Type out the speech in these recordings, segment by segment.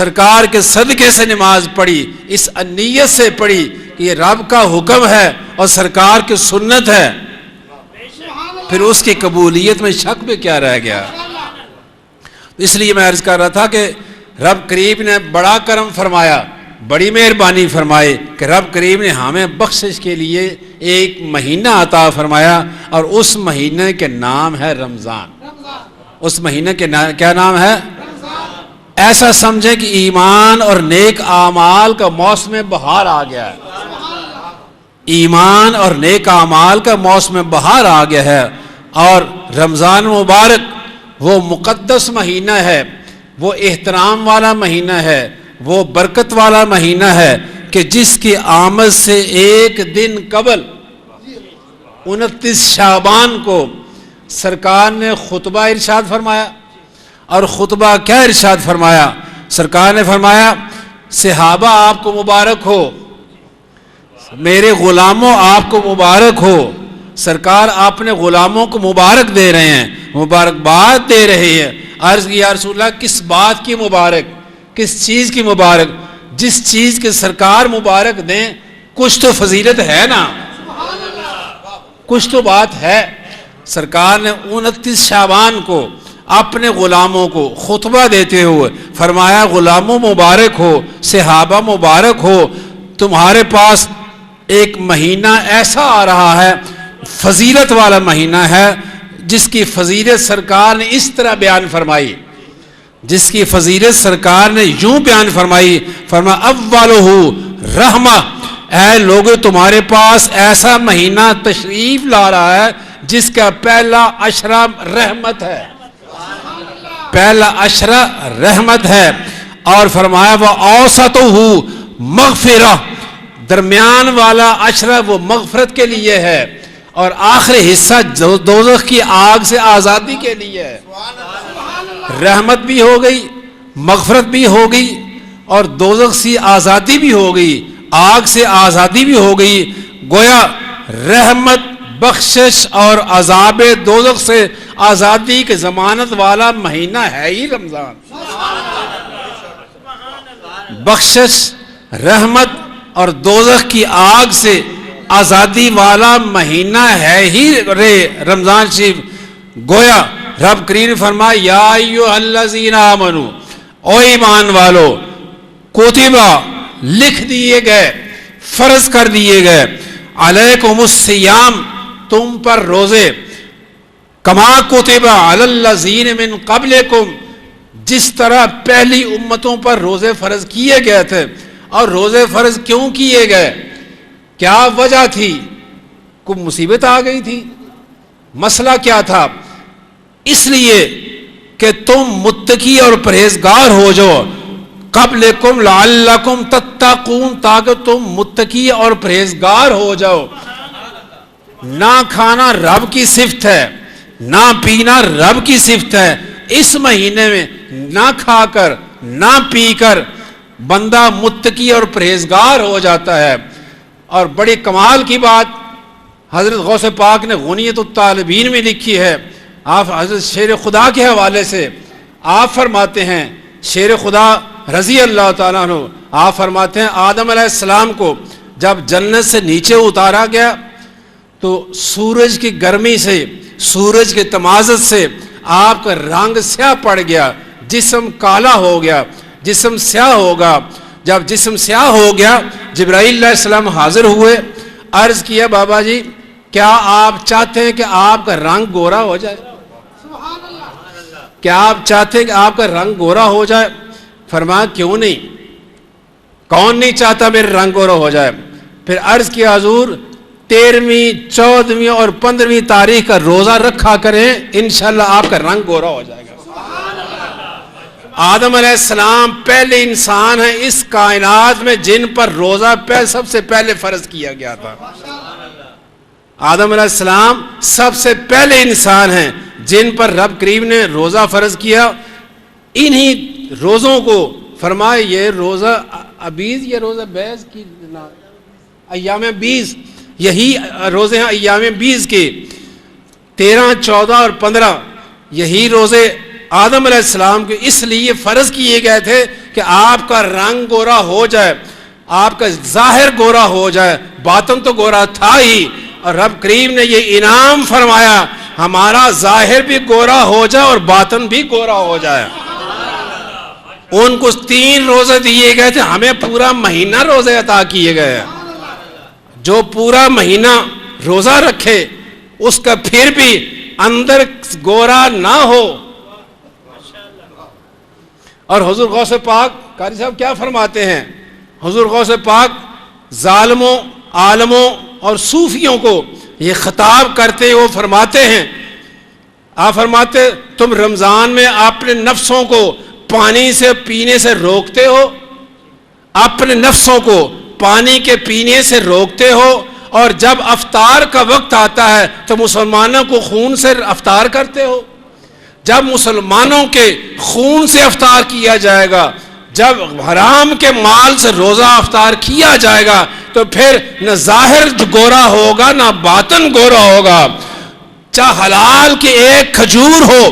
سرکار کے صدقے سے نماز پڑھی، اس نیت سے پڑھی کہ یہ رب کا حکم ہے اور سرکار کی سنت ہے، پھر اس کی قبولیت میں شک بھی کیا رہ گیا؟ اس لیے میں عرض کر رہا تھا کہ رب کریم نے بڑا کرم فرمایا، بڑی مہربانی فرمائے کہ رب کریم نے ہمیں بخشش کے لیے ایک مہینہ عطا فرمایا، اور اس مہینے کے نام ہے رمضان۔ اس مہینے کے کیا نام ہے؟ ایسا سمجھیں کہ ایمان اور نیک اعمال کا موسم بہار آ گیا ہے، ایمان اور نیک اعمال کا موسم بہار آ گیا ہے، اور رمضان مبارک وہ مقدس مہینہ ہے، وہ احترام والا مہینہ ہے، وہ برکت والا مہینہ ہے کہ جس کی آمد سے ایک دن قبل 29 شعبان کو سرکار نے خطبہ ارشاد فرمایا۔ اور خطبہ کیا ارشاد فرمایا؟ سرکار نے فرمایا صحابہ آپ کو مبارک ہو، میرے غلاموں آپ کو مبارک ہو۔ سرکار اپنے غلاموں کو مبارک دے رہے ہیں، مبارکباد دے رہے ہیں۔ عرض کی یا رسول اللہ کس بات کی مبارک، کس چیز کی مبارک؟ جس چیز کے سرکار مبارک دیں کچھ تو فضیلت ہے نا، کچھ تو بات ہے۔ سرکار نے 29 شعبان کو اپنے غلاموں کو خطبہ دیتے ہوئے فرمایا غلاموں مبارک ہو، صحابہ مبارک ہو، تمہارے پاس ایک مہینہ ایسا آ رہا ہے، فضیلت والا مہینہ ہے، جس کی فضیلت سرکار نے اس طرح بیان فرمائی، جس کی فضیلت سرکار نے یوں بیان فرمائی، فرمایا اولہ رحمہ، اے لوگوں تمہارے پاس ایسا مہینہ تشریف لا رہا ہے جس کا پہلا عشرہ رحمت ہے، پہلا عشرہ رحمت ہے۔ اور فرمایا وَأَوْسَطُهُ مغفرہ، درمیان والا عشرہ وہ مغفرت کے لیے ہے، اور آخری حصہ دوزخ کی آگ سے آزادی کے لیے ہے۔ رحمت بھی ہو گئی، مغفرت بھی ہو گئی، اور دوزخ سے آزادی بھی ہو گئی، آگ سے آزادی بھی ہو گئی۔ گویا رحمت، بخشش اور عذاب دوزخ سے آزادی کی ضمانت والا مہینہ ہے ہی رمضان۔ بخشش، رحمت اور دوزخ کی آگ سے آزادی والا مہینہ ہے ہی رمضان شریف۔ گویا رب کریم نے فرمایا یا ایھا الذین آمنو، او ایمان والو، کتبہ لکھ دیے گئے، فرض کر دیے گئے، علیکم الصیام، تم پر روزے، کما کتب علی الذین من قبلکم، جس طرح پہلی امتوں پر روزے فرض کیے گئے تھے۔ اور روزے فرض کیوں کیے گئے؟ کیا وجہ تھی؟ کوئی مصیبت آ گئی تھی؟ مسئلہ کیا تھا؟ اس لیے کہ تم متقی اور پرہیزگار ہو جاؤ، قبلکم لعلکم تتقون، تاکہ تم متقی اور پرہیزگار ہو جاؤ۔ نہ کھانا رب کی صفت ہے، نہ پینا رب کی صفت ہے۔ اس مہینے میں نہ کھا کر نہ پی کر بندہ متقی اور پرہیزگار ہو جاتا ہے۔ اور بڑی کمال کی بات حضرت غوث پاک نے غنیت الطالبین میں لکھی ہے، آپ حضرت شیر خدا کے حوالے سے آپ فرماتے ہیں، شیر خدا رضی اللہ تعالیٰ عنہ آپ فرماتے ہیں آدم علیہ السلام کو جب جنت سے نیچے اتارا گیا تو سورج کی گرمی سے، سورج کے تمازت سے آپ کا رنگ سیاہ پڑ گیا، جسم کالا ہو گیا، جسم سیاہ ہوگا۔ جب جسم سیاہ ہو گیا جبرائیل علیہ السلام حاضر ہوئے، عرض کیا بابا جی کیا آپ چاہتے ہیں کہ آپ کا رنگ گورا ہو جائے؟ کیا آپ چاہتے ہیں کہ آپ کا رنگ گورا ہو جائے؟ فرمایا کیوں نہیں، کون نہیں چاہتا میرے رنگ گورا ہو جائے؟ پھر عرض کیا حضور 13ویں 14ویں اور 15ویں تاریخ کا روزہ رکھا کریں، انشاءاللہ آپ کا رنگ گورا ہو جائے گا۔ آدم علیہ السلام پہلے انسان ہیں اس کائنات میں جن پر روزہ سب سے پہلے فرض کیا گیا تھا۔ آدم علیہ السلام سب سے پہلے انسان ہیں جن پر رب کریم نے روزہ فرض کیا۔ انہی روزوں کو فرمائے یہ روزہ ابیز یا روزہ بیز کی ایام 20، یہی روزے ہیں ایام 20 کے، 13 14 اور 15 یہی روزے آدم علیہ السلام کو اس لیے فرض کیے گئے تھے کہ آپ کا رنگ گورا ہو جائے، آپ کا ظاہر گورا ہو جائے، باطن تو گورا تھا ہی، اور رب کریم نے یہ انعام فرمایا ہمارا ظاہر بھی گورا ہو جائے اور باطن بھی گورا ہو جائے۔ ان کو 3 روزے دیے گئے تھے، ہمیں پورا مہینہ روزے عطا کیے گئے ہیں۔ جو پورا مہینہ روزہ رکھے اس کا پھر بھی اندر گورا نہ ہو۔ اور حضور غوث پاک قاری صاحب کیا فرماتے ہیں؟ حضور غوث پاک ظالموں، عالموں اور صوفیوں کو یہ خطاب کرتے وہ فرماتے ہیں، آپ فرماتے تم رمضان میں اپنے نفسوں کو پانی سے پینے سے روکتے ہو، اپنے نفسوں کو پانی کے پینے سے روکتے ہو، اور جب افطار کا وقت آتا ہے تو مسلمانوں کو خون سے افطار کرتے ہو۔ جب مسلمانوں کے خون سے افطار کیا جائے گا، جب حرام کے مال سے روزہ افطار کیا جائے گا، تو پھر نہ ظاہر گورا ہوگا نہ باطن گورا ہوگا۔ چاہے حلال کی ایک کھجور ہو،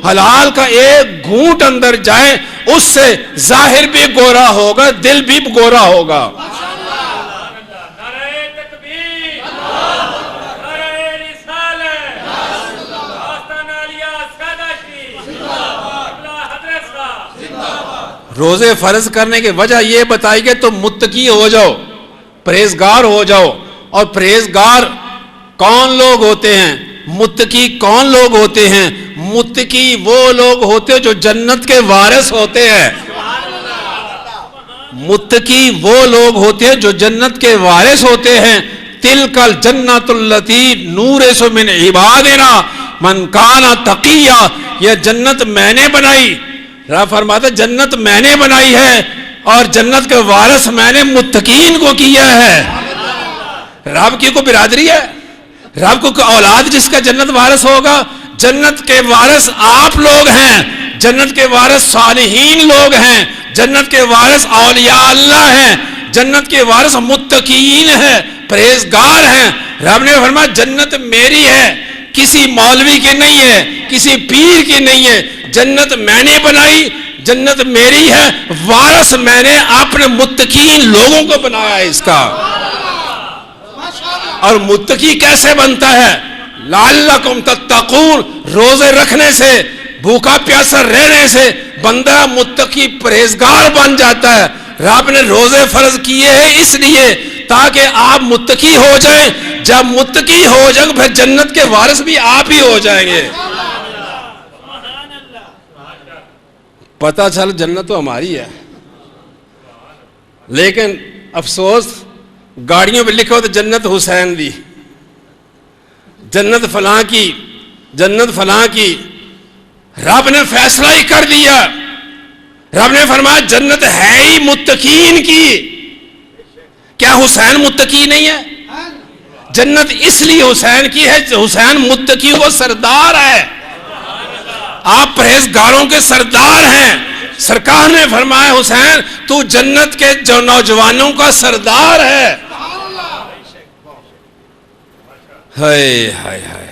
حلال کا ایک گھونٹ اندر جائے، اس سے ظاہر بھی گورا ہوگا، دل بھی گورا ہوگا۔ روزے فرض کرنے کی وجہ یہ بتائی کہ تم متقی ہو جاؤ، پرہیزگار ہو جاؤ۔ اور پرہیزگار کون لوگ ہوتے ہیں؟ متقی کون لوگ ہوتے ہیں؟ متقی وہ لوگ ہوتے ہیں جو جنت کے وارث ہوتے ہیں۔ متقی وہ لوگ ہوتے ہیں جو جنت کے وارث ہوتے ہیں۔ تلک الجنت التی نورث من عبادنا من کان تقیا، یہ جنت میں نے بنائی، رب فرماتا جنت میں نے بنائی ہے، اور جنت کے وارث میں نے متقین کو کیا ہے۔ رب کی کوئی برادری ہے؟ رب کو کوئی اولاد جس کا جنت وارث ہوگا؟ جنت کے وارث آپ لوگ ہیں، جنت کے وارث صالحین لوگ ہیں، جنت کے وارث اولیاء اللہ ہیں، جنت کے وارث متقین ہیں، پرہیزگار ہیں۔ رب نے فرمایا جنت میری ہے، کسی مولوی کی نہیں ہے، کسی پیر کی نہیں ہے، جنت میں نے بنائی، جنت میری ہے، وارث میں نے اپنے متقین لوگوں کو بنایا ہے اس کا۔ اور متقی کیسے بنتا ہے؟ لعلکم تتقون، روزے رکھنے سے، بھوکا پیاسا رہنے سے بندہ متقی پرہیزگار بن جاتا ہے۔ رب نے روزے فرض کیے ہیں اس لیے تاکہ آپ متقی ہو جائیں، جب متقی ہو جائیں پھر جنت کے وارث بھی آپ ہی ہو جائیں گے۔ پتہ چل جنت تو ہماری ہے، لیکن افسوس گاڑیوں پہ لکھا ہو تو جنت حسین دی، جنت فلاں کی، جنت فلاں کی۔ رب نے فیصلہ ہی کر دیا، رب نے فرمایا جنت ہے ہی متقین کی۔ کیا حسین متقی نہیں ہے؟ جنت اس لیے حسین کی ہے، حسین متقیوں کا سردار ہے، آپ پرہیزگاروں کے سردار ہیں۔ سرکار نے فرمایا حسین تو جنت کے جو نوجوانوں کا سردار ہے۔ ہائے ہائے ہائے